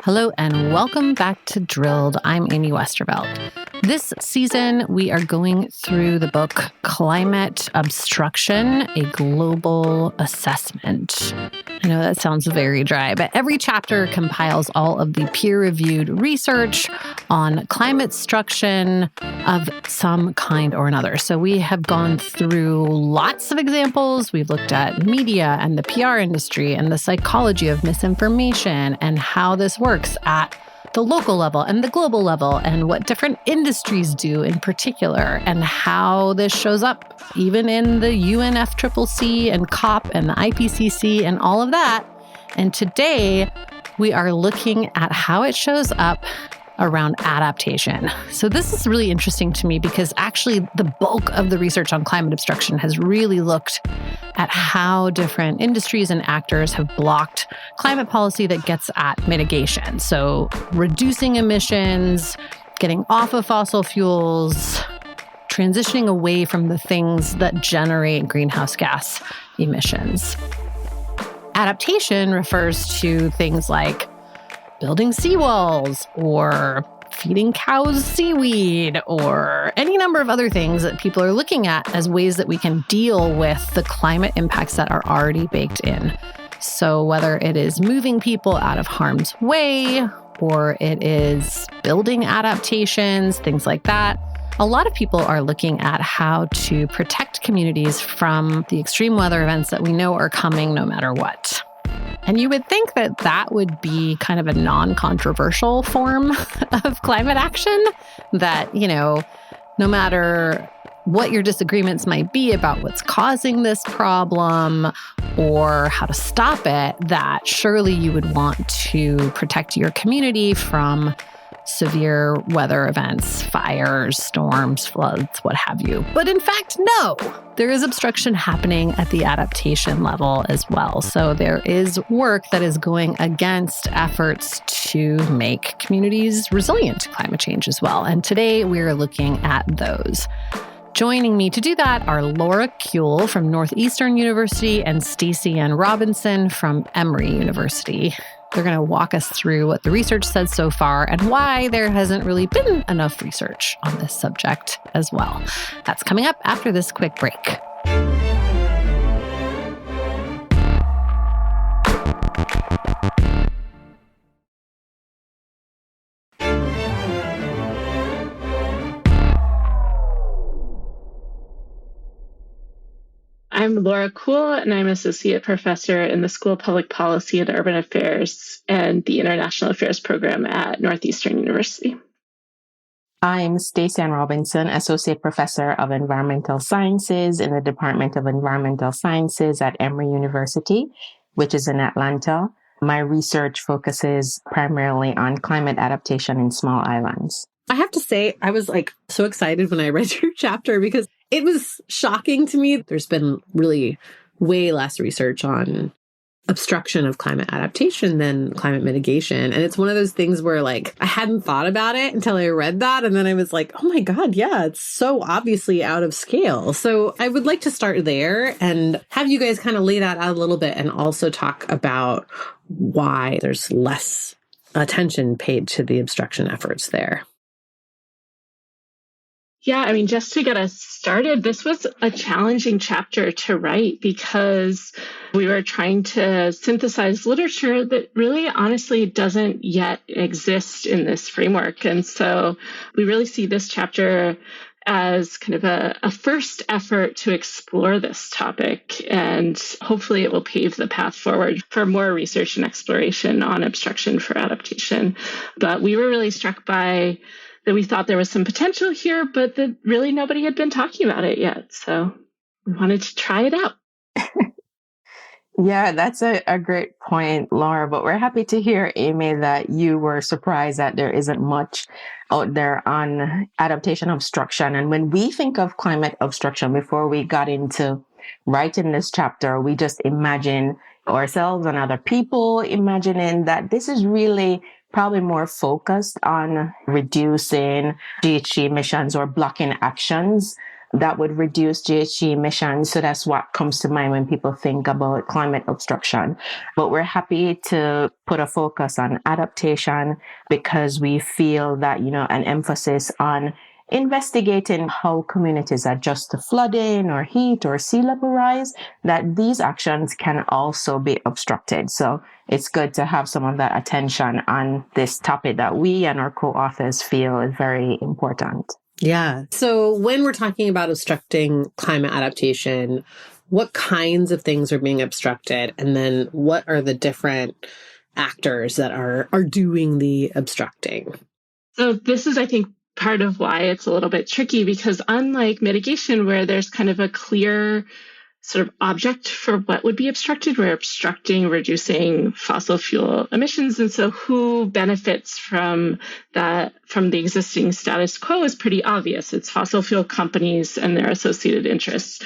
Hello and welcome back to Drilled. I'm Amy Westervelt. This season, we are going through the book Climate Obstruction, a Global Assessment. I know that sounds very dry, but every chapter compiles all of the peer-reviewed research on climate obstruction of some kind or another. So we have gone through lots of examples. We've looked at media and the PR industry and the psychology of misinformation and how this works at the local level and the global level and what different industries do in particular and how this shows up even in the UNFCCC and COP and the IPCC and all of that. And today we are looking at how it shows up around adaptation. So this is really interesting to me because actually the bulk of the research on climate obstruction has really looked at how different industries and actors have blocked climate policy that gets at mitigation. So reducing emissions, getting off of fossil fuels, transitioning away from the things that generate greenhouse gas emissions. Adaptation refers to things like building seawalls or feeding cows seaweed or any number of other things that people are looking at as ways that we can deal with the climate impacts that are already baked in. So whether it is moving people out of harm's way or it is building adaptations, things like that, a lot of people are looking at how to protect communities from the extreme weather events that we know are coming no matter what. And you would think that that would be kind of a non-controversial form of climate action, that, no matter what your disagreements might be about what's causing this problem or how to stop it, that surely you would want to protect your community from severe weather events, fires, storms, floods, what have you. But in fact, no, there is obstruction happening at the adaptation level as well. So there is work that is going against efforts to make communities resilient to climate change as well. And today we're looking at those. Joining me to do that are Laura Kuhl from Northeastern University and Stacy-Ann Robinson from Emory University. They're going to walk us through what the research says so far and why there hasn't really been enough research on this subject as well. That's coming up after this quick break. I'm Laura Kuhl, and I'm Associate Professor in the School of Public Policy and Urban Affairs and the International Affairs Program at Northeastern University. I'm Stacy-Ann Robinson, Associate Professor of Environmental Sciences in the Department of Environmental Sciences at Emory University, which is in Atlanta. My research focuses primarily on climate adaptation in small islands. I have to say, I was so excited when I read your chapter because it was shocking to me. There's been really way less research on obstruction of climate adaptation than climate mitigation. And it's one of those things where I hadn't thought about it until I read that. And then I was like, oh my God, yeah, it's so obviously out of scale. So I would like to start there and have you guys kind of lay that out a little bit and also talk about why there's less attention paid to the obstruction efforts there. Yeah, just to get us started, this was a challenging chapter to write because we were trying to synthesize literature that really honestly doesn't yet exist in this framework. And so we really see this chapter as kind of a first effort to explore this topic. And hopefully it will pave the path forward for more research and exploration on obstruction for adaptation. But we were really struck by that we thought there was some potential here, but that really nobody had been talking about it yet. So we wanted to try it out. Yeah, that's a great point, Laura. But we're happy to hear, Amy, that you were surprised that there isn't much out there on adaptation obstruction. And when we think of climate obstruction, before we got into writing this chapter, we just imagine ourselves and other people imagining that this is really probably more focused on reducing GHG emissions or blocking actions that would reduce GHG emissions. So that's what comes to mind when people think about climate obstruction. But we're happy to put a focus on adaptation because we feel that, an emphasis on investigating how communities adjust to flooding or heat or sea level rise, that these actions can also be obstructed. So it's good to have some of that attention on this topic that we and our co-authors feel is very important. Yeah. So when we're talking about obstructing climate adaptation, what kinds of things are being obstructed? And then what are the different actors that are doing the obstructing? So this is, I think, part of why it's a little bit tricky, because unlike mitigation, where there's kind of a clear sort of object for what would be obstructed, we're obstructing, reducing fossil fuel emissions. And so who benefits from that, from the existing status quo, is pretty obvious. It's fossil fuel companies and their associated interests.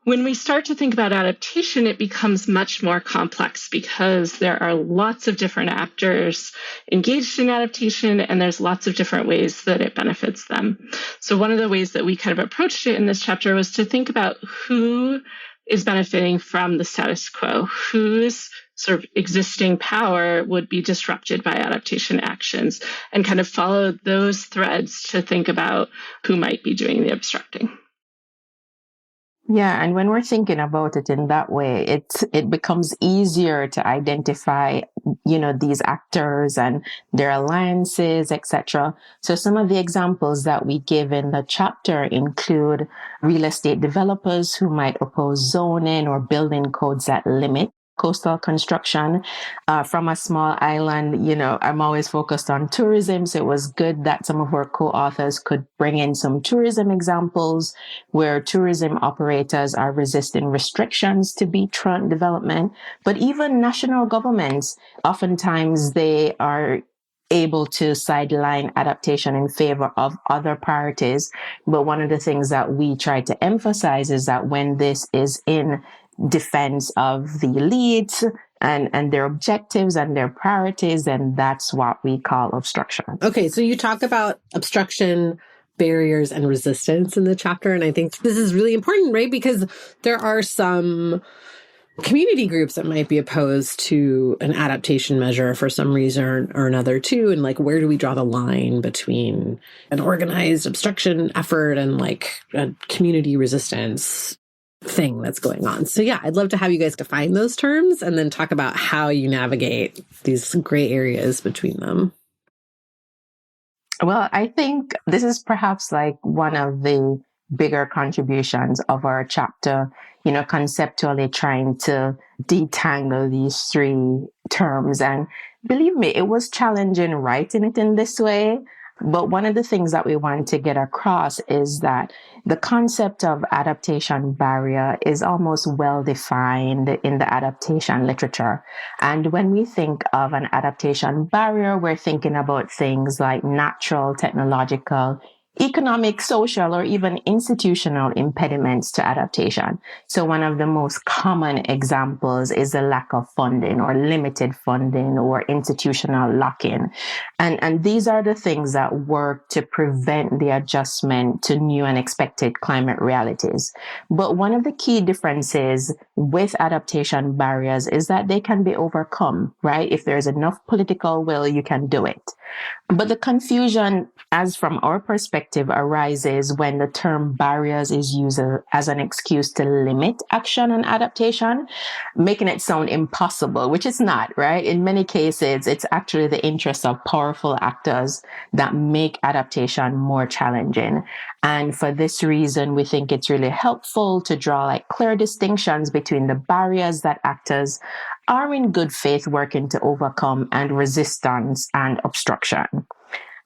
When we start to think about adaptation, it becomes much more complex because there are lots of different actors engaged in adaptation, and there's lots of different ways that it benefits them. So one of the ways that we kind of approached it in this chapter was to think about who is benefiting from the status quo, whose sort of existing power would be disrupted by adaptation actions, and kind of follow those threads to think about who might be doing the obstructing. Yeah, and when we're thinking about it in that way, it becomes easier to identify, these actors and their alliances, etc. So some of the examples that we give in the chapter include real estate developers who might oppose zoning or building codes that limit coastal construction. From a small island, I'm always focused on tourism. So it was good that some of our co-authors could bring in some tourism examples where tourism operators are resisting restrictions to beachfront development. But even national governments, oftentimes they are able to sideline adaptation in favor of other priorities. But one of the things that we try to emphasize is that when this is in defense of the elites and their objectives and their priorities, then that's what we call obstruction. Okay, so you talk about obstruction, barriers, and resistance in the chapter. And I think this is really important, right? Because there are some community groups that might be opposed to an adaptation measure for some reason or another too. And where do we draw the line between an organized obstruction effort and a community resistance thing that's going on? So yeah, I'd love to have you guys define those terms and then talk about how you navigate these gray areas between them. Well, I think this is perhaps one of the bigger contributions of our chapter, conceptually trying to detangle these three terms. And believe me, it was challenging writing it in this way. But one of the things that we want to get across is that the concept of adaptation barrier is almost well defined in the adaptation literature. And when we think of an adaptation barrier, we're thinking about things like natural, technological, economic, social, or even institutional impediments to adaptation. So one of the most common examples is the lack of funding or limited funding or institutional lock-in. And these are the things that work to prevent the adjustment to new and expected climate realities. But one of the key differences with adaptation barriers is that they can be overcome, right? If there's enough political will, you can do it. But the confusion, as from our perspective, arises when the term barriers is used as an excuse to limit action and adaptation, making it sound impossible, which it's not, right? In many cases, it's actually the interests of powerful actors that make adaptation more challenging. And for this reason, we think it's really helpful to draw clear distinctions between the barriers that actors are in good faith working to overcome and resistance and obstruction.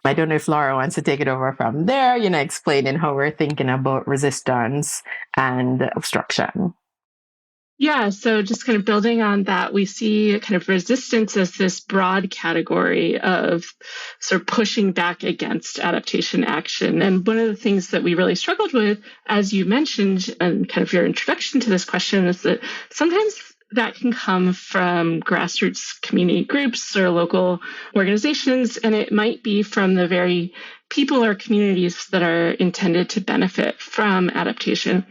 I don't know if Laura wants to take it over from there, explaining how we're thinking about resistance and obstruction. Yeah, so just kind of building on that, we see kind of resistance as this broad category of sort of pushing back against adaptation action. And one of the things that we really struggled with, as you mentioned, and kind of your introduction to this question, is that sometimes that can come from grassroots community groups or local organizations, and it might be from the very people or communities that are intended to benefit from adaptation.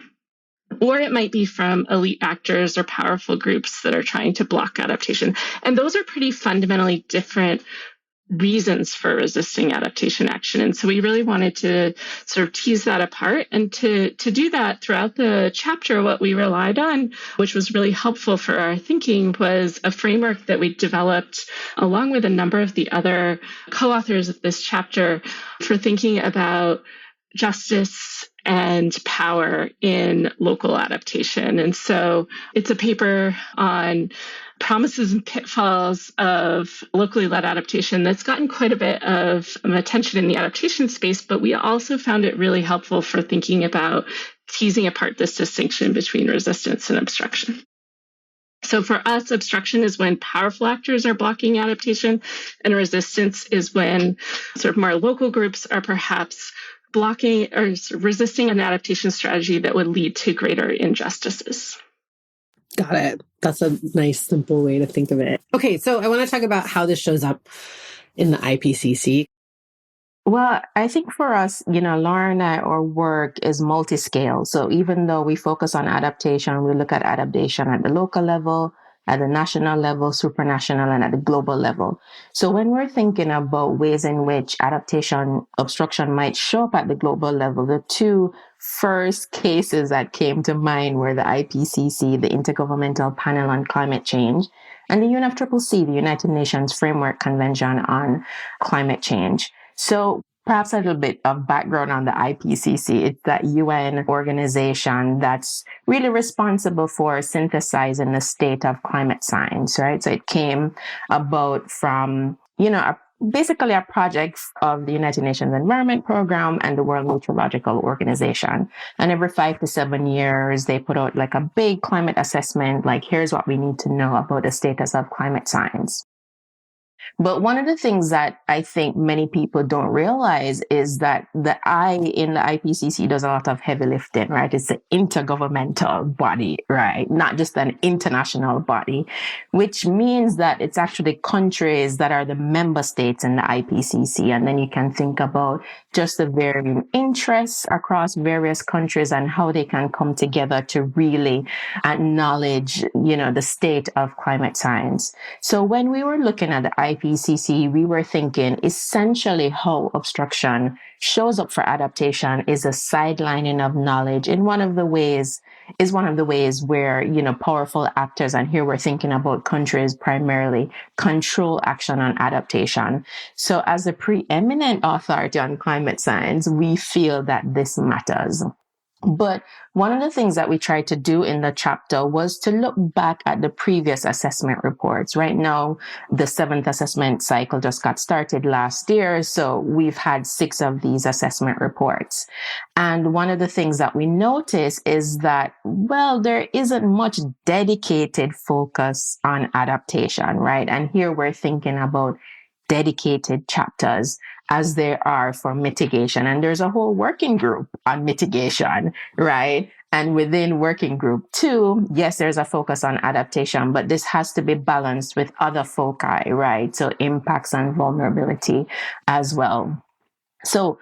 Or it might be from elite actors or powerful groups that are trying to block adaptation. And those are pretty fundamentally different reasons for resisting adaptation action. And so we really wanted to sort of tease that apart. And to do that throughout the chapter, what we relied on, which was really helpful for our thinking, was a framework that we developed along with a number of the other co-authors of this chapter for thinking about justice and power in local adaptation. And so it's a paper on promises and pitfalls of locally led adaptation that's gotten quite a bit of attention in the adaptation space, but we also found it really helpful for thinking about teasing apart this distinction between resistance and obstruction. So for us, obstruction is when powerful actors are blocking adaptation, and resistance is when sort of more local groups are perhaps blocking or resisting an adaptation strategy that would lead to greater injustices. Got it. That's a nice, simple way to think of it. Okay, so I want to talk about how this shows up in the IPCC. Well, I think for us, Laura and I, our work is multi-scale. So even though we focus on adaptation, we look at adaptation at the local level, at the national level, supranational, and at the global level. So when we're thinking about ways in which adaptation obstruction might show up at the global level, the two first cases that came to mind were the IPCC, the Intergovernmental Panel on Climate Change, and the UNFCCC, the United Nations Framework Convention on Climate Change. So perhaps a little bit of background on the IPCC. It's that UN organization that's really responsible for synthesizing the state of climate science, right? So it came about from, basically a project of the United Nations Environment Program and the World Meteorological Organization. And every 5 to 7 years, they put out like a big climate assessment, like here's what we need to know about the status of climate science. But one of the things that I think many people don't realize is that the I in the IPCC does a lot of heavy lifting, right? It's an intergovernmental body, right? Not just an international body, which means that it's actually countries that are the member states in the IPCC. And then you can think about just the varying interests across various countries and how they can come together to really acknowledge, the state of climate science. So when we were looking at the IPCC, we were thinking essentially how obstruction shows up for adaptation is a sidelining of knowledge in one of the ways where, powerful actors, and here we're thinking about countries primarily, control action on adaptation. So as a preeminent authority on climate science, we feel that this matters. But one of the things that we tried to do in the chapter was to look back at the previous assessment reports. Right now, the 7th assessment cycle just got started last year, so we've had 6 of these assessment reports. And one of the things that we notice is that, there isn't much dedicated focus on adaptation, right? And here we're thinking about dedicated chapters as there are for mitigation. And there's a whole working group on mitigation, right? And within working group 2, yes, there's a focus on adaptation, but this has to be balanced with other foci, right? So impacts and vulnerability as well. So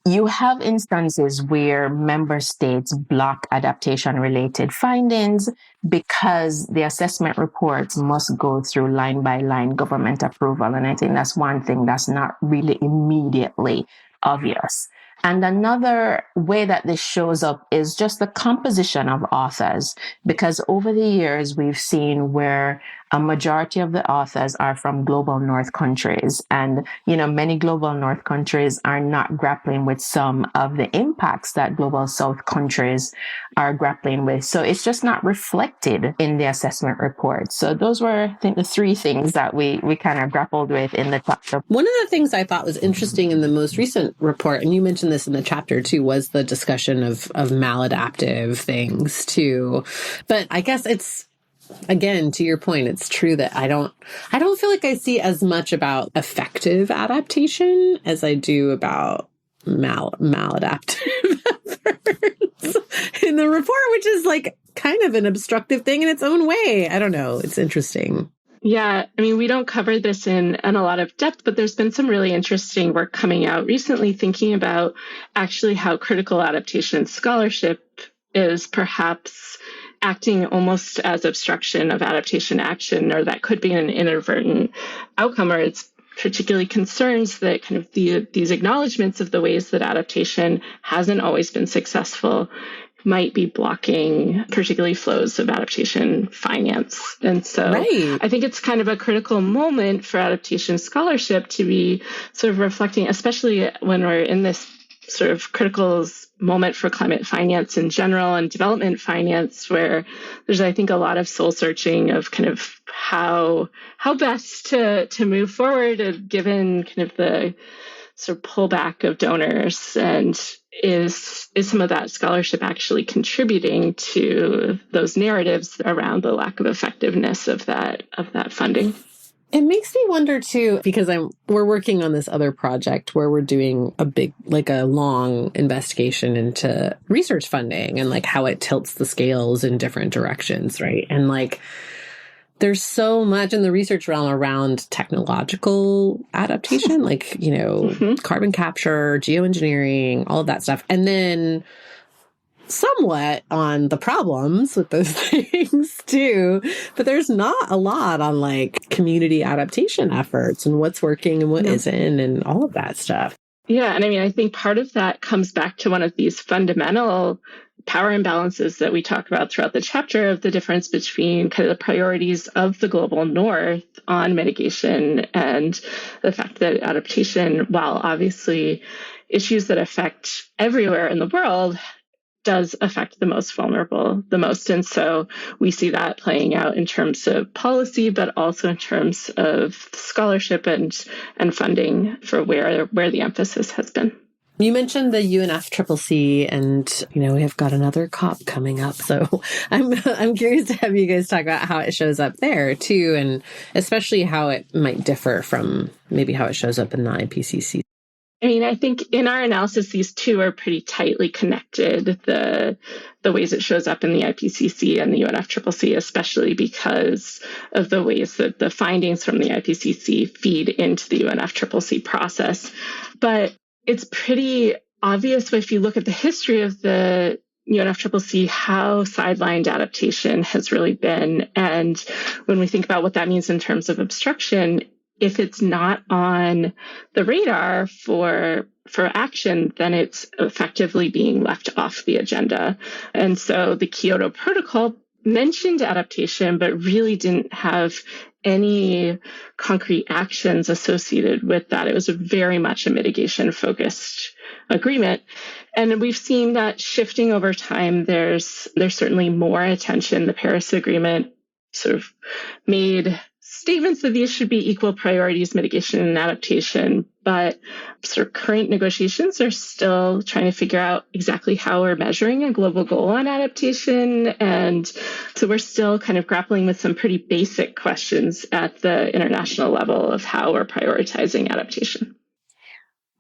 you have instances where member states block adaptation-related findings because the assessment reports must go through line-by-line government approval. And I think that's one thing that's not really immediately obvious. And another way that this shows up is just the composition of authors, because over the years, we've seen where a majority of the authors are from global north countries. And, many global north countries are not grappling with some of the impacts that global south countries are grappling with. So it's just not reflected in the assessment report. So those were, I think, the 3 things that we kind of grappled with in the chapter. One of the things I thought was interesting in the most recent report, and you mentioned this in the chapter too, was the discussion of maladaptive things too. But I guess it's, again, to your point, it's true that I don't feel like I see as much about effective adaptation as I do about maladaptive efforts in the report, which is like kind of an obstructive thing in its own way. I don't know. It's interesting. Yeah, I mean, we don't cover this in a lot of depth, but there's been some really interesting work coming out recently thinking about actually how critical adaptation scholarship is perhaps acting almost as obstruction of adaptation action, or that could be an inadvertent outcome, or it's particularly concerns that kind of these acknowledgments of the ways that adaptation hasn't always been successful might be blocking particularly flows of adaptation finance. And so I think it's kind of a critical moment for adaptation scholarship to be sort of reflecting, especially when we're in this sort of critical moment for climate finance in general and development finance, where there's, I think, a lot of soul searching of kind of how best to move forward given kind of the sort of pullback of donors, and is some of that scholarship actually contributing to those narratives around the lack of effectiveness of that funding? It makes me wonder too, because we're working on this other project where we're doing a long investigation into research funding and like how it tilts the scales in different directions, right? And like there's so much in the research realm around technological adaptation, like, carbon capture, geoengineering, all of that stuff. And then somewhat on the problems with those things too. But there's not a lot on like community adaptation efforts and what's working and what isn't and all of that stuff. Yeah. And I mean, I think part of that comes back to one of these fundamental power imbalances that we talk about throughout the chapter, of the difference between kind of the priorities of the global north on mitigation and the fact that adaptation, while obviously issues that affect everywhere in the world, does affect the most vulnerable the most. And so we see that playing out in terms of policy, but also in terms of scholarship and funding for where the emphasis has been. You mentioned the UNFCCC, and we have got another COP coming up. So I'm curious to have you guys talk about how it shows up there too, and especially how it might differ from maybe how it shows up in the IPCC. I mean, I think in our analysis, these two are pretty tightly connected, the ways it shows up in the IPCC and the UNFCCC, especially because of the ways that the findings from the IPCC feed into the UNFCCC process. But it's pretty obvious if you look at the history of the UNFCCC, how sidelined adaptation has really been. And when we think about what that means in terms of obstruction, if it's not on the radar for action, then it's effectively being left off the agenda. And so the Kyoto Protocol mentioned adaptation, but really didn't have any concrete actions associated with that. It was very much a mitigation-focused agreement. And we've seen that shifting over time. There's certainly more attention. The Paris Agreement sort of made statements that these should be equal priorities, mitigation and adaptation, but sort of current negotiations are still trying to figure out exactly how we're measuring a global goal on adaptation. And so we're still kind of grappling with some pretty basic questions at the international level of how we're prioritizing adaptation.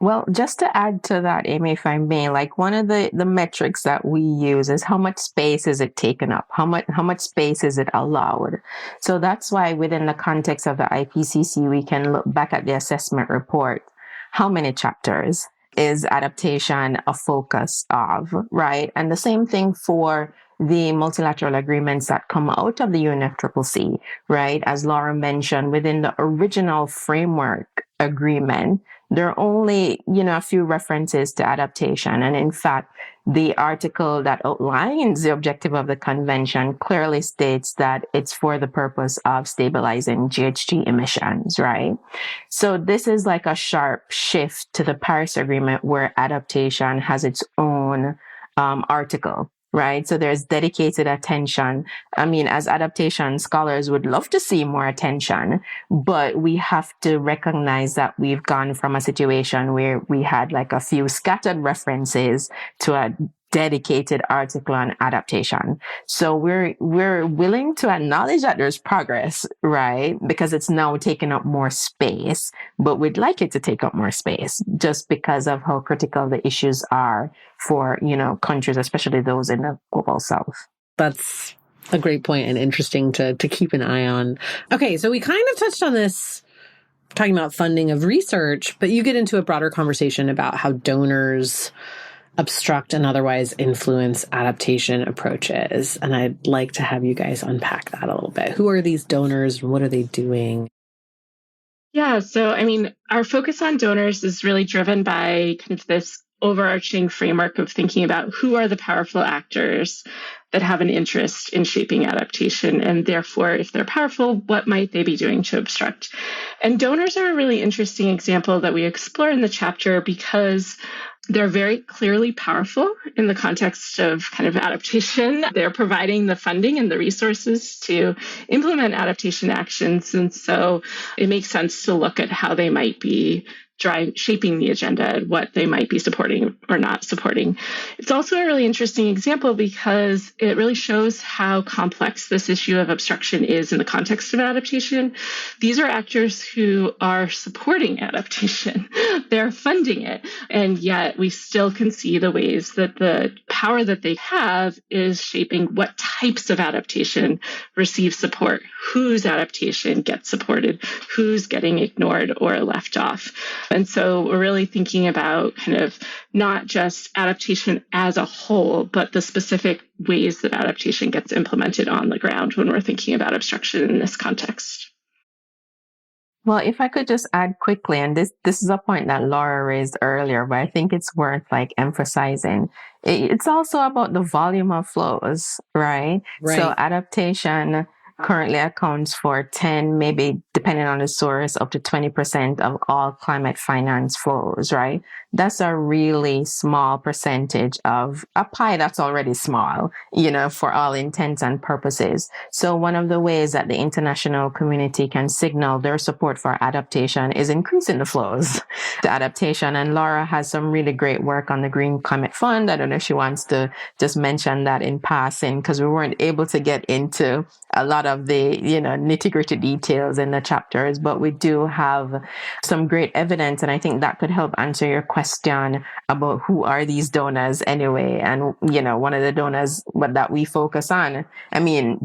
Well, just to add to that, Amy, if I may, like one of the metrics that we use is how much space is it taken up? How much space is it allowed? So that's why within the context of the IPCC, we can look back at the assessment report. How many chapters is adaptation a focus of, right? And the same thing for the multilateral agreements that come out of the UNFCCC, right? As Laura mentioned, within the original framework agreement, there are only, a few references to adaptation. And in fact, the article that outlines the objective of the convention clearly states that it's for the purpose of stabilizing GHG emissions, right? So this is like a sharp shift to the Paris Agreement, where adaptation has its own article, right? So there's dedicated attention. I mean, as adaptation scholars would love to see more attention, but we have to recognize that we've gone from a situation where we had like a few scattered references to a dedicated article on adaptation. So we're willing to acknowledge that there's progress, right? Because it's now taking up more space, but we'd like it to take up more space just because of how critical the issues are for, countries, especially those in the global south. That's a great point and interesting to keep an eye on. Okay, so we kind of touched on this talking about funding of research, but you get into a broader conversation about how donors obstruct and otherwise influence adaptation approaches. And I'd like to have you guys unpack that a little bit. Who are these donors and what are they doing? Yeah, so our focus on donors is really driven by kind of this overarching framework of thinking about who are the powerful actors that have an interest in shaping adaptation. And therefore, if they're powerful, what might they be doing to obstruct? And donors are a really interesting example that we explore in the chapter because they're very clearly powerful in the context of kind of adaptation. They're providing the funding and the resources to implement adaptation actions. And so it makes sense to look at how they might be shaping the agenda and what they might be supporting or not supporting. It's also a really interesting example because it really shows how complex this issue of obstruction is in the context of adaptation. These are actors who are supporting adaptation. They're funding it. And yet we still can see the ways that the power that they have is shaping what types of adaptation receive support, whose adaptation gets supported, who's getting ignored or left off. And so we're really thinking about kind of not just adaptation as a whole, but the specific ways that adaptation gets implemented on the ground when we're thinking about obstruction in this context. Well, if I could just add quickly, and this is a point that Laura raised earlier, but I think it's worth emphasizing. It's also about the volume of flows, right? So adaptation currently accounts for 10, maybe depending on the source, up to 20% of all climate finance flows, right? That's a really small percentage of a pie that's already small, for all intents and purposes. So one of the ways that the international community can signal their support for adaptation is increasing the flows to adaptation. And Laura has some really great work on the Green Climate Fund. I don't know if she wants to just mention that in passing, because we weren't able to get into a lot of the, nitty-gritty details in the chapters, but we do have some great evidence. And I think that could help answer your question about who are these donors anyway. And, one of the donors that we focus on,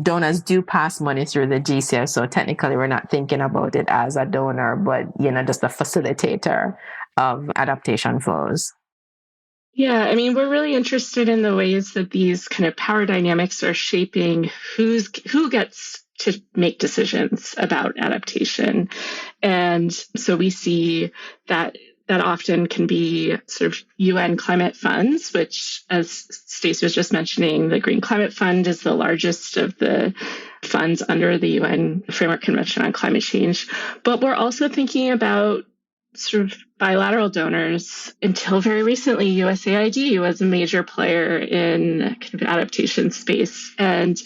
donors do pass money through the GCF. So technically we're not thinking about it as a donor, but, just a facilitator of adaptation flows. Yeah, we're really interested in the ways that these kind of power dynamics are shaping who gets to make decisions about adaptation. And so we see that often can be sort of UN climate funds, which, as Stacy was just mentioning, the Green Climate Fund is the largest of the funds under the UN Framework Convention on Climate Change. But we're also thinking about sort of bilateral donors. Until very recently, USAID was a major player in kind of adaptation space. And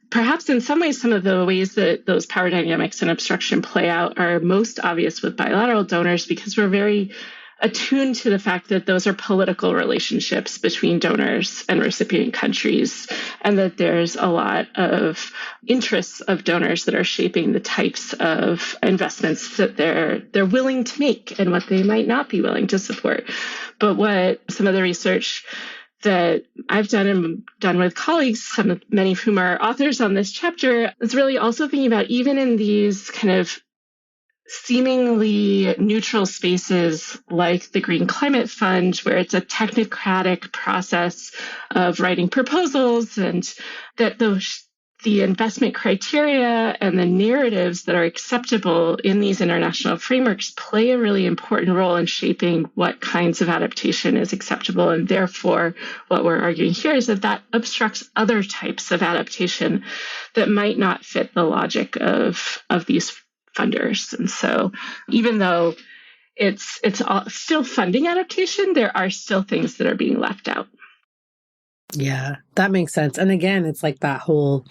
perhaps in some ways, some of the ways that those power dynamics and obstruction play out are most obvious with bilateral donors because we're very attuned to the fact that those are political relationships between donors and recipient countries, and that there's a lot of interests of donors that are shaping the types of investments that they're willing to make and what they might not be willing to support. But what some of the research that I've done and done with colleagues, many of whom are authors on this chapter, is really also thinking about even in these kind of seemingly neutral spaces like the Green Climate Fund, where it's a technocratic process of writing proposals, and that the investment criteria and the narratives that are acceptable in these international frameworks play a really important role in shaping what kinds of adaptation is acceptable. And therefore, what we're arguing here is that obstructs other types of adaptation that might not fit the logic of these funders. And so even though it's still funding adaptation, there are still things that are being left out. Yeah, that makes sense. And again, it's like that whole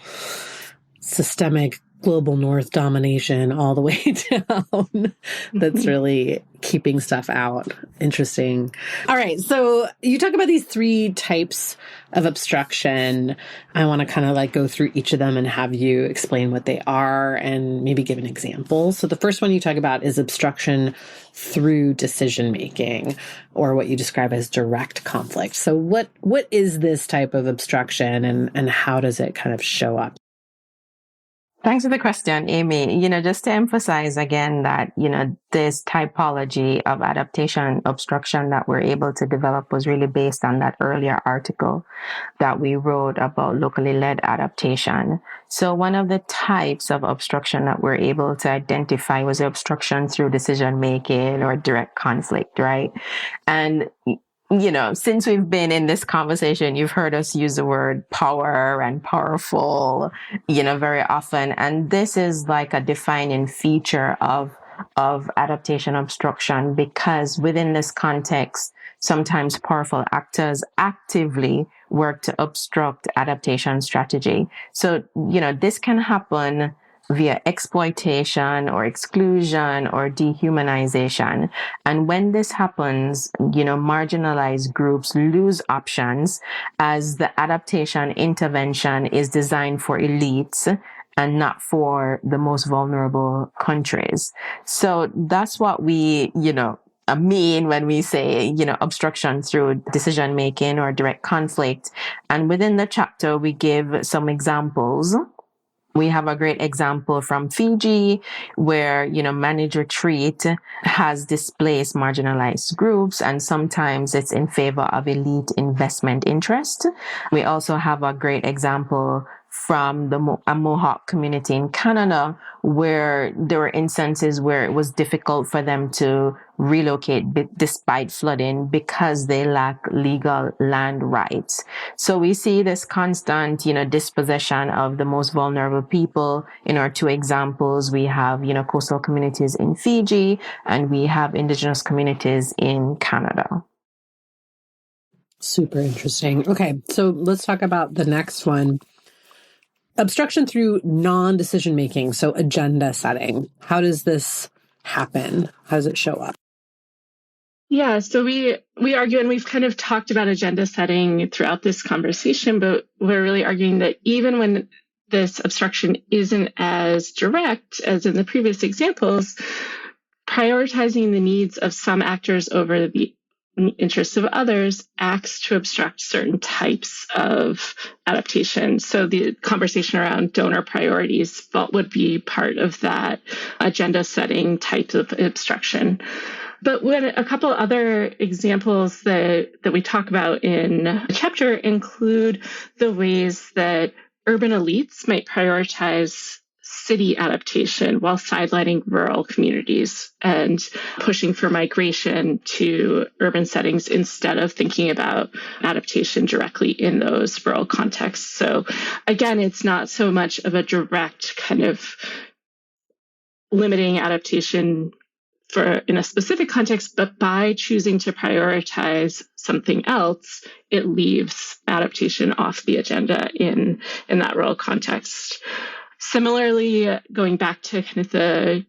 systemic global north domination all the way down that's really keeping stuff out. Interesting. All right. So you talk about these 3 types of obstruction. I want to kind of like go through each of them and have you explain what they are and maybe give an example. So the first one you talk about is obstruction through decision making, or what you describe as direct conflict. So what is this type of obstruction, and how does it kind of show up? Thanks for the question, Amy. Just to emphasize again that, this typology of adaptation obstruction that we're able to develop was really based on that earlier article that we wrote about locally led adaptation. So one of the types of obstruction that we're able to identify was obstruction through decision making or direct conflict, right? And since we've been in this conversation, you've heard us use the word power and powerful, very often. And this is like a defining feature of adaptation obstruction, because within this context, sometimes powerful actors actively work to obstruct adaptation strategy. So, this can happen via exploitation or exclusion or dehumanization. And when this happens, marginalized groups lose options, as the adaptation intervention is designed for elites and not for the most vulnerable countries. So that's what we, mean when we say, obstruction through decision making or direct conflict. And within the chapter, we give some examples. We have a great example from Fiji where, managed retreat has displaced marginalized groups, and sometimes it's in favor of elite investment interest. We also have a great example from a Mohawk community in Canada, where there were instances where it was difficult for them to relocate despite flooding because they lack legal land rights. So we see this constant, dispossession of the most vulnerable people. In our 2 examples, we have, coastal communities in Fiji, and we have indigenous communities in Canada. Super interesting. Okay, so let's talk about the next one. Obstruction through non-decision making, so agenda setting. How does this happen? How does it show up? Yeah, so we argue, and we've kind of talked about agenda setting throughout this conversation, but we're really arguing that even when this obstruction isn't as direct as in the previous examples, prioritizing the needs of some actors over the interests of others acts to obstruct certain types of adaptation. So the conversation around donor priorities would be part of that agenda setting type of obstruction. But when a couple other examples that we talk about in the chapter include the ways that urban elites might prioritize city adaptation while sidelining rural communities and pushing for migration to urban settings instead of thinking about adaptation directly in those rural contexts. So again, it's not so much of a direct kind of limiting adaptation in a specific context, but by choosing to prioritize something else, it leaves adaptation off the agenda in that rural context. Similarly, going back to kind of the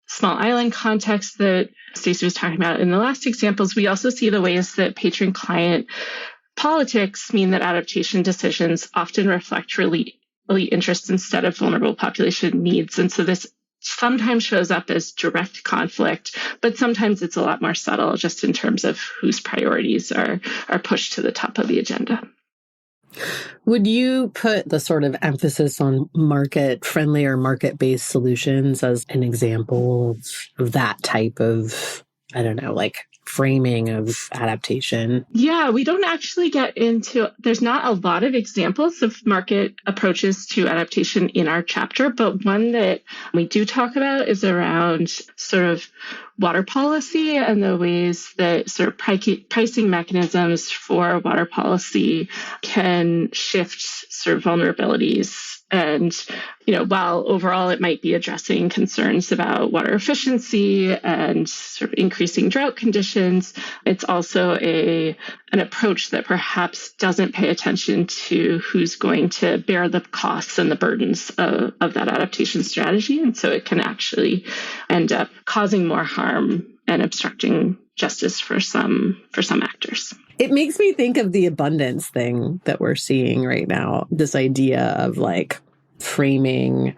small island context that Stacy was talking about in the last examples, we also see the ways that patron-client politics mean that adaptation decisions often reflect really elite interests instead of vulnerable population needs. And so this sometimes shows up as direct conflict, but sometimes it's a lot more subtle just in terms of whose priorities are pushed to the top of the agenda. Would you put the sort of emphasis on market-friendly or market-based solutions as an example of that type of, framing of adaptation? Yeah, we don't actually get into, there's not a lot of examples of market approaches to adaptation in our chapter, but one that we do talk about is around sort of water policy and the ways that sort of pricing mechanisms for water policy can shift sort of vulnerabilities. And, while overall it might be addressing concerns about water efficiency and sort of increasing drought conditions, interventions. It's also an approach that perhaps doesn't pay attention to who's going to bear the costs and the burdens of that adaptation strategy. And so it can actually end up causing more harm and obstructing justice for some actors. It makes me think of the abundance thing that we're seeing right now, this idea of like framing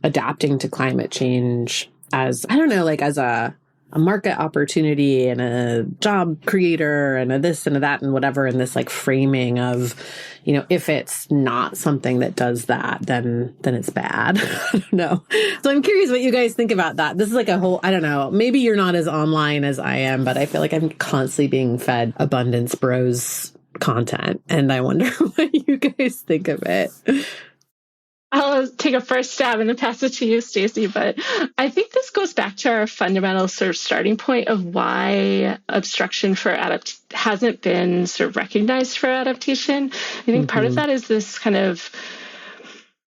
adapting to climate change as, I don't know, like as a market opportunity and a job creator and a this and a that and whatever, and this like framing of, you know, if it's not something that does that, then it's bad. I don't know. So I'm curious what you guys think about that. This is like a whole, I don't know, maybe you're not as online as I am, but I feel like I'm constantly being fed abundance bros content. And I wonder what you guys think of it. I'll take a first stab and then pass it to you, Stacy. But I think this goes back to our fundamental sort of starting point of why obstruction for hasn't been sort of recognized for adaptation. I think part of that is this kind of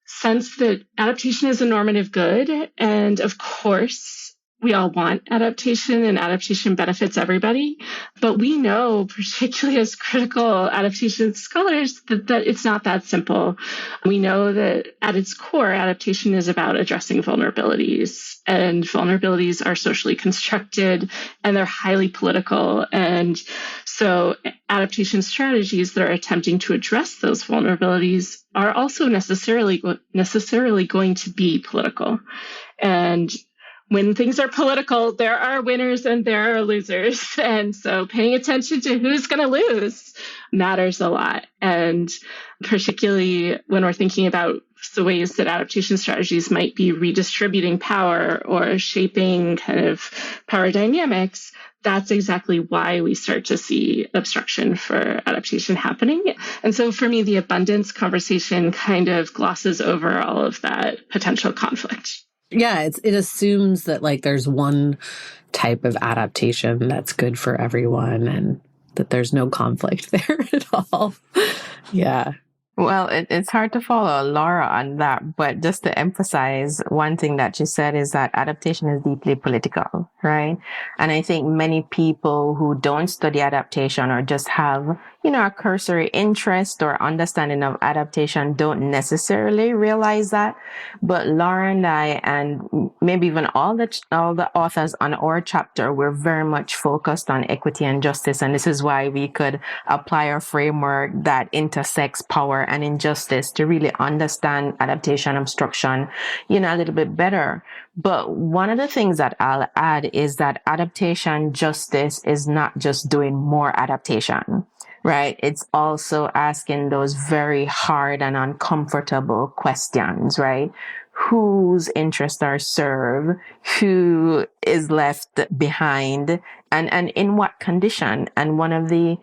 sense that adaptation is a normative good. And of course, we all want adaptation, and adaptation benefits everybody. But we know, particularly as critical adaptation scholars, that it's not that simple. We know that at its core, adaptation is about addressing vulnerabilities. And vulnerabilities are socially constructed, and they're highly political. And so adaptation strategies that are attempting to address those vulnerabilities are also necessarily going to be political. And when things are political, there are winners and there are losers. And so paying attention to who's going to lose matters a lot. And particularly when we're thinking about the ways that adaptation strategies might be redistributing power or shaping kind of power dynamics, that's exactly why we start to see obstruction for adaptation happening. And so for me, the abundance conversation kind of glosses over all of that potential conflict. Yeah, it assumes that like there's one type of adaptation that's good for everyone and that there's no conflict there at all. Yeah. Well, it's hard to follow Laura on that, but just to emphasize, one thing that she said is that adaptation is deeply political, right? And I think many people who don't study adaptation or just have, you know, a cursory interest or understanding of adaptation don't necessarily realize that. But Laura and I, and maybe even all the authors on our chapter, we're very much focused on equity and justice. And this is why we could apply our framework that intersects power and injustice to really understand adaptation obstruction, you know, a little bit better. But one of the things that I'll add is that adaptation justice is not just doing more adaptation, right? It's also asking those very hard and uncomfortable questions, right? Whose interests are served, who is left behind, and in what condition. And one of the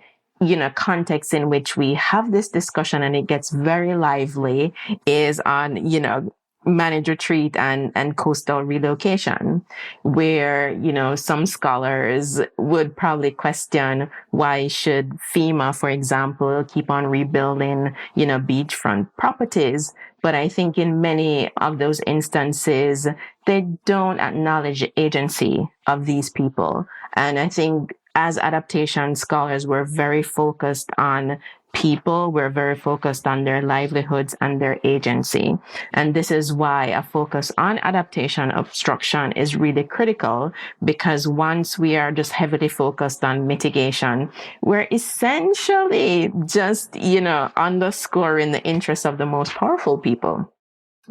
context in which we have this discussion and it gets very lively is on, managed retreat and coastal relocation, where, some scholars would probably question why should FEMA, for example, keep on rebuilding, beachfront properties. But I think in many of those instances, they don't acknowledge the agency of these people. And I think as adaptation scholars, we're very focused on people. We're very focused on their livelihoods and their agency. And this is why a focus on adaptation obstruction is really critical, because once we are just heavily focused on mitigation, we're essentially just, underscoring the interests of the most powerful people.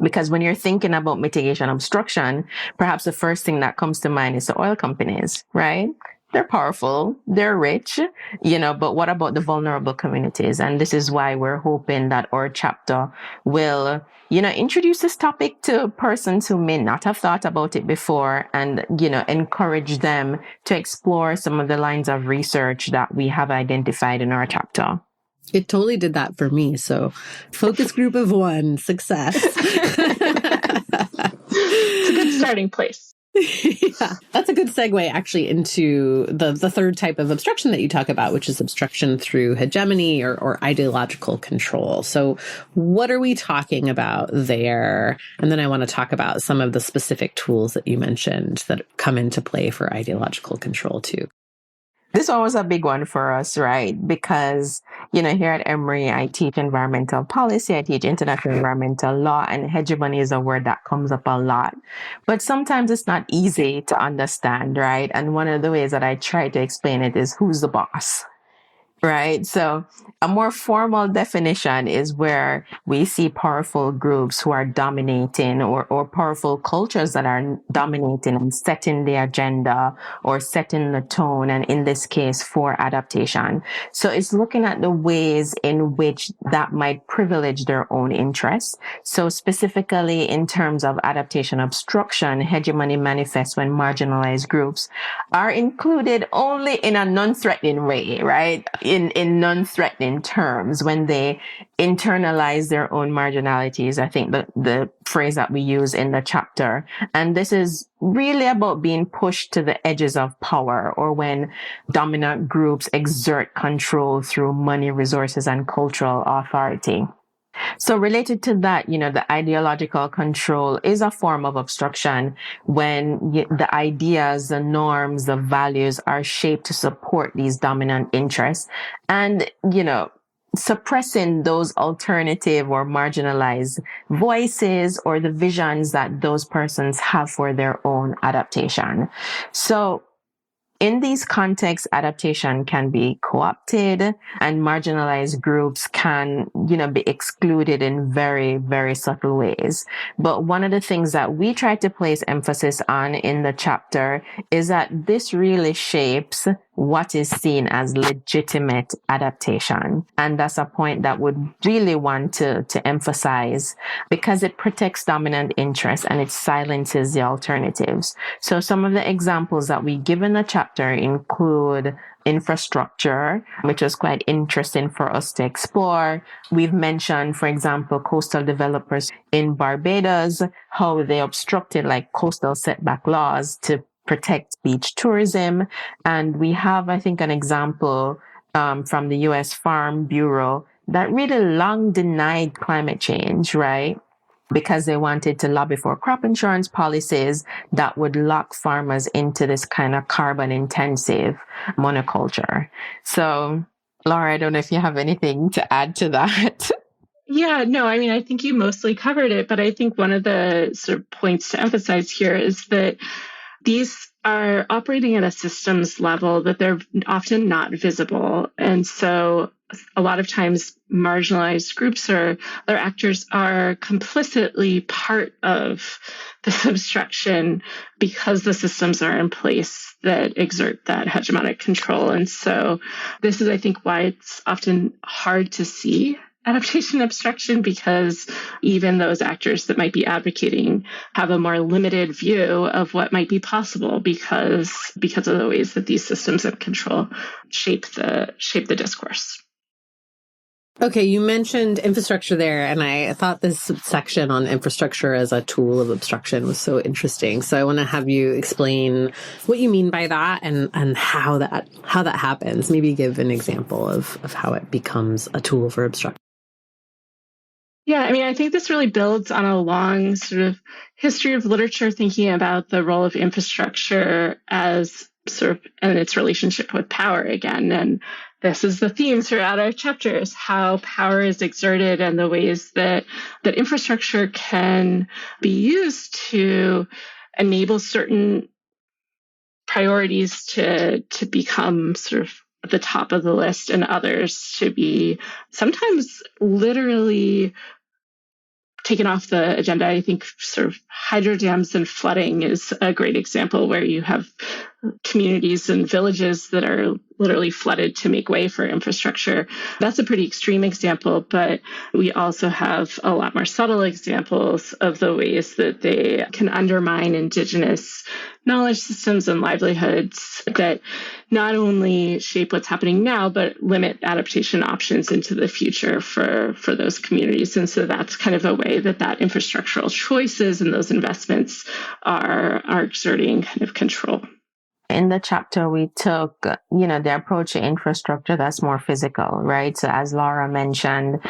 Because when you're thinking about mitigation obstruction, perhaps the first thing that comes to mind is the oil companies, right? They're powerful, they're rich, but what about the vulnerable communities? And this is why we're hoping that our chapter will, introduce this topic to persons who may not have thought about it before and, encourage them to explore some of the lines of research that we have identified in our chapter. It totally did that for me. So focus group of one, success. It's a good starting place. Yeah, that's a good segue actually into the third type of obstruction that you talk about, which is obstruction through hegemony or ideological control. So what are we talking about there? And then I want to talk about some of the specific tools that you mentioned that come into play for ideological control too. This one was a big one for us, right? Because, here at Emory, I teach environmental policy, I teach international environmental law, and hegemony is a word that comes up a lot. But sometimes it's not easy to understand, right? And one of the ways that I try to explain it is who's the boss? Right. So a more formal definition is where we see powerful groups who are dominating or powerful cultures that are dominating and setting the agenda or setting the tone. And in this case, for adaptation. So it's looking at the ways in which that might privilege their own interests. So specifically in terms of adaptation obstruction, hegemony manifests when marginalized groups are included only in a non-threatening way, right? In non-threatening terms, when they internalize their own marginalities, I think the phrase that we use in the chapter. And this is really about being pushed to the edges of power, or when dominant groups exert control through money, resources, and cultural authority. So related to that, the ideological control is a form of obstruction when the ideas, the norms, the values are shaped to support these dominant interests. And, suppressing those alternative or marginalized voices or the visions that those persons have for their own adaptation. So in these contexts, adaptation can be co-opted and marginalized groups can, be excluded in very, very subtle ways. But one of the things that we try to place emphasis on in the chapter is that this really shapes what is seen as legitimate adaptation. And that's a point that would really want to emphasize, because it protects dominant interests and it silences the alternatives. So some of the examples that we give in the chapter include infrastructure, which was quite interesting for us to explore. We've mentioned, for example, coastal developers in Barbados, how they obstructed like coastal setback laws to protect beach tourism. And we have, I think, an example from the U.S. Farm Bureau that really long denied climate change, right? Because they wanted to lobby for crop insurance policies that would lock farmers into this kind of carbon intensive monoculture. So, Laura, I don't know if you have anything to add to that. Yeah, no, I mean, I think you mostly covered it, but I think one of the sort of points to emphasize here is that these are operating at a systems level that they're often not visible. And so a lot of times marginalized groups or other actors are complicitly part of this obstruction because the systems are in place that exert that hegemonic control. And so this is, I think, why it's often hard to see adaptation obstruction, because even those actors that might be advocating have a more limited view of what might be possible because of the ways that these systems of control shape the discourse. Okay, you mentioned infrastructure there, and I thought this section on infrastructure as a tool of obstruction was so interesting. So I want to have you explain what you mean by that and how that happens. Maybe give an example of how it becomes a tool for obstruction. Yeah, I mean, I think this really builds on a long sort of history of literature thinking about the role of infrastructure as sort of and its relationship with power again. And this is the theme throughout our chapters, how power is exerted and the ways that infrastructure can be used to enable certain priorities to become sort of at the top of the list and others to be sometimes literally taken off the agenda. I think sort of hydro dams and flooding is a great example where you have communities and villages that are literally flooded to make way for infrastructure. That's a pretty extreme example, but we also have a lot more subtle examples of the ways that they can undermine Indigenous knowledge systems and livelihoods that not only shape what's happening now, but limit adaptation options into the future for those communities. And so that's kind of a way that infrastructural choices and those investments are exerting kind of control. In the chapter, we took, the approach to infrastructure that's more physical, right? So as Laura mentioned,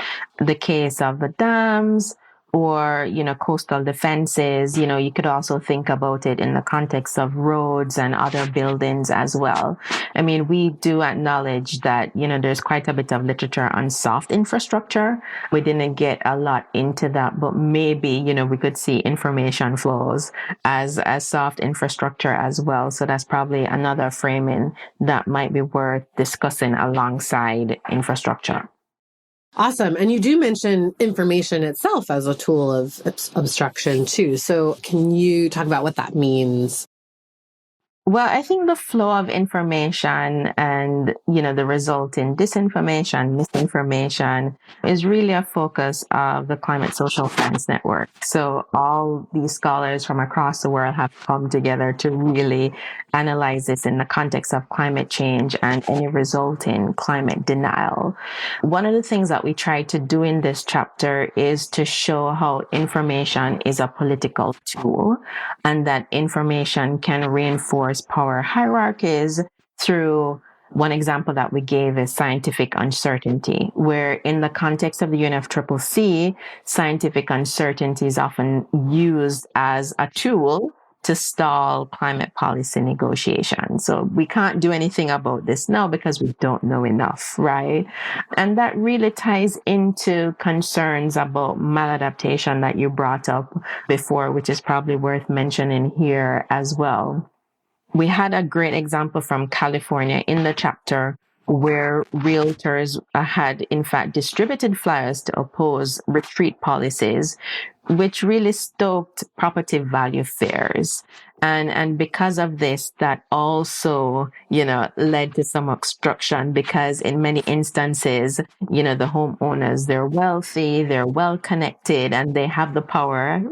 the case of the dams or, coastal defenses. You could also think about it in the context of roads and other buildings as well. I mean, we do acknowledge that, there's quite a bit of literature on soft infrastructure. We didn't get a lot into that, but maybe, we could see information flows as soft infrastructure as well. So that's probably another framing that might be worth discussing alongside infrastructure. Awesome. And you do mention information itself as a tool of obstruction too. So can you talk about what that means? Well, I think the flow of information and, the resulting disinformation, misinformation is really a focus of the Climate Social Science Network. So all these scholars from across the world have come together to really analyze this in the context of climate change and any resulting climate denial. One of the things that we try to do in this chapter is to show how information is a political tool and that information can reinforce power hierarchies through one example that we gave is scientific uncertainty, where in the context of the UNFCCC, scientific uncertainty is often used as a tool to stall climate policy negotiations. So we can't do anything about this now because we don't know enough, right? And that really ties into concerns about maladaptation that you brought up before, which is probably worth mentioning here as well. We had a great example from California in the chapter where realtors had in fact distributed flyers to oppose retreat policies, which really stoked property value fears. And because of this, that also, led to some obstruction because in many instances, the homeowners, they're wealthy, they're well connected, and they have the power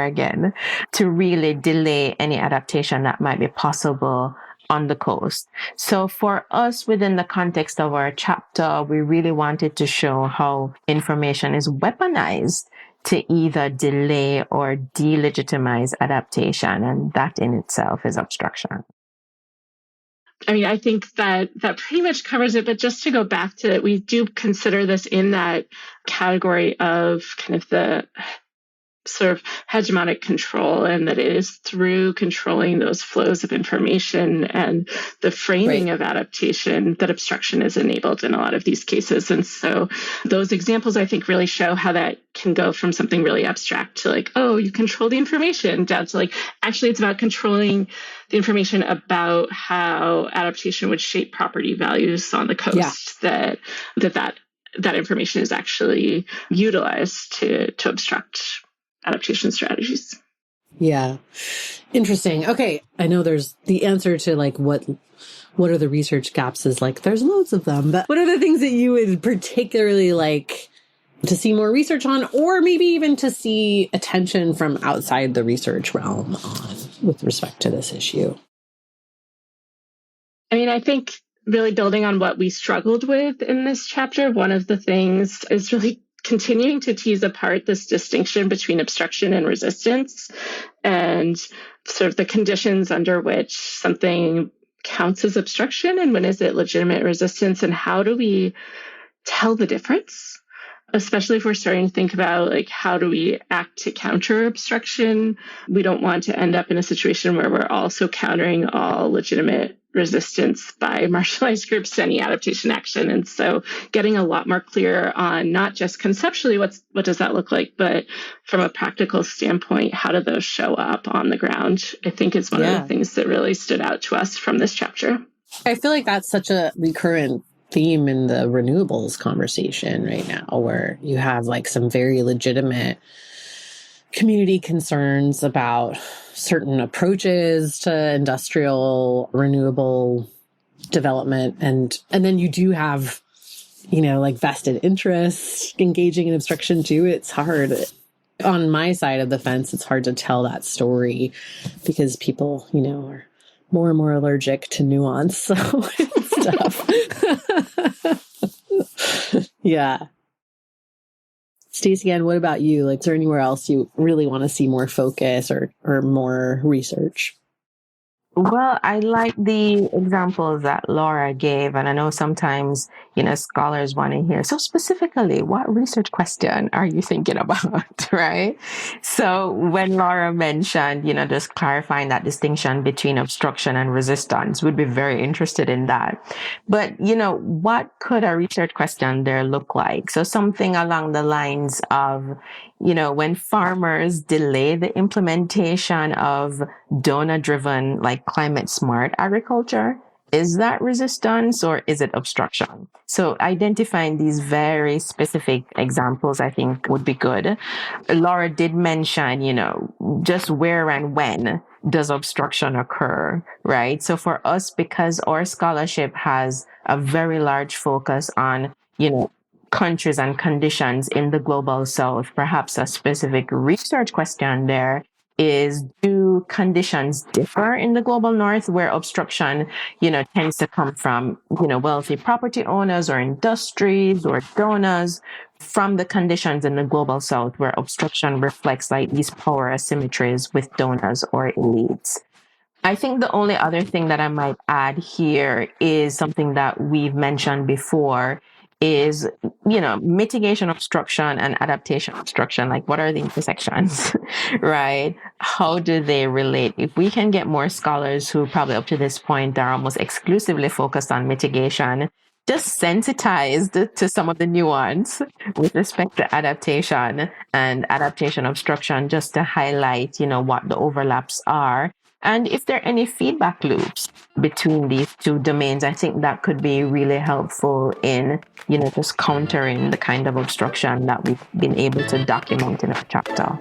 again, to really delay any adaptation that might be possible on the coast. So for us, within the context of our chapter, we really wanted to show how information is weaponized to either delay or delegitimize adaptation. And that in itself is obstruction. I mean, I think that pretty much covers it. But just to go back to it, we do consider this in that category of kind of the sort of hegemonic control, and that it is through controlling those flows of information and the framing of adaptation that obstruction is enabled in a lot of these cases. And so those examples, I think, really show how that can go from something really abstract to like, oh, you control the information, down to like, actually it's about controlling the information about how adaptation would shape property values on the coast, that information is actually utilized to obstruct adaptation strategies. Yeah. Interesting. Okay. I know there's the answer to like what are the research gaps is like, there's loads of them, but what are the things that you would particularly like to see more research on, or maybe even to see attention from outside the research realm on with respect to this issue? I mean, I think really building on what we struggled with in this chapter, one of the things is really continuing to tease apart this distinction between obstruction and resistance, and sort of the conditions under which something counts as obstruction and when is it legitimate resistance, and how do we tell the difference, especially if we're starting to think about like how do we act to counter obstruction. We don't want to end up in a situation where we're also countering all legitimate resistance by marginalized groups to any adaptation action. And so getting a lot more clear on not just conceptually what does that look like, but from a practical standpoint, how do those show up on the ground, I think is one of the things that really stood out to us from this chapter. I feel like that's such a recurrent theme in the renewables conversation right now, where you have like some very legitimate community concerns about certain approaches to industrial renewable development. And then you do have, like vested interests engaging in obstruction too. It's hard. On my side of the fence, it's hard to tell that story because people, are more and more allergic to nuance. So it's tough. Yeah. Stacy-Ann, what about you? Like, is there anywhere else you really want to see more focus or more research? Well, I like the examples that Laura gave, and I know sometimes, scholars want to hear. So specifically, what research question are you thinking about, right? So when Laura mentioned, just clarifying that distinction between obstruction and resistance, would be very interested in that. But, what could a research question there look like? So something along the lines of, when farmers delay the implementation of donor-driven, like climate smart agriculture, is that resistance or is it obstruction? So identifying these very specific examples, I think, would be good. Laura did mention, just where and when does obstruction occur, right? So for us, because our scholarship has a very large focus on, countries and conditions in the global south, perhaps a specific research question there is, do conditions differ in the global north where obstruction, tends to come from, wealthy property owners or industries or donors, from the conditions in the global south where obstruction reflects like these power asymmetries with donors or elites? I think the only other thing that I might add here is something that we've mentioned before is, mitigation obstruction and adaptation obstruction. Like, what are the intersections, right? How do they relate? If we can get more scholars who probably up to this point are almost exclusively focused on mitigation, just sensitized to some of the nuance with respect to adaptation and adaptation obstruction, just to highlight, what the overlaps are. And if there are any feedback loops between these two domains, I think that could be really helpful in, just countering the kind of obstruction that we've been able to document in our chapter.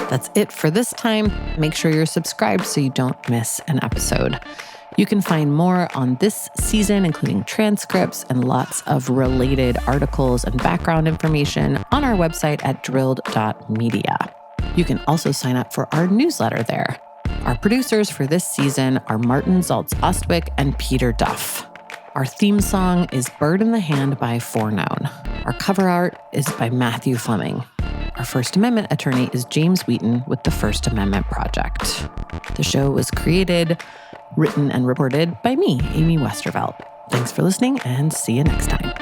That's it for this time. Make sure you're subscribed so you don't miss an episode. You can find more on this season, including transcripts and lots of related articles and background information on our website at drilled.media. You can also sign up for our newsletter there. Our producers for this season are Martin Zaltz-Ostwick and Peter Duff. Our theme song is Bird in the Hand by Forenoun. Our cover art is by Matthew Fleming. Our First Amendment attorney is James Wheaton with the First Amendment Project. The show was created, written, and reported by me, Amy Westervelt. Thanks for listening, and see you next time.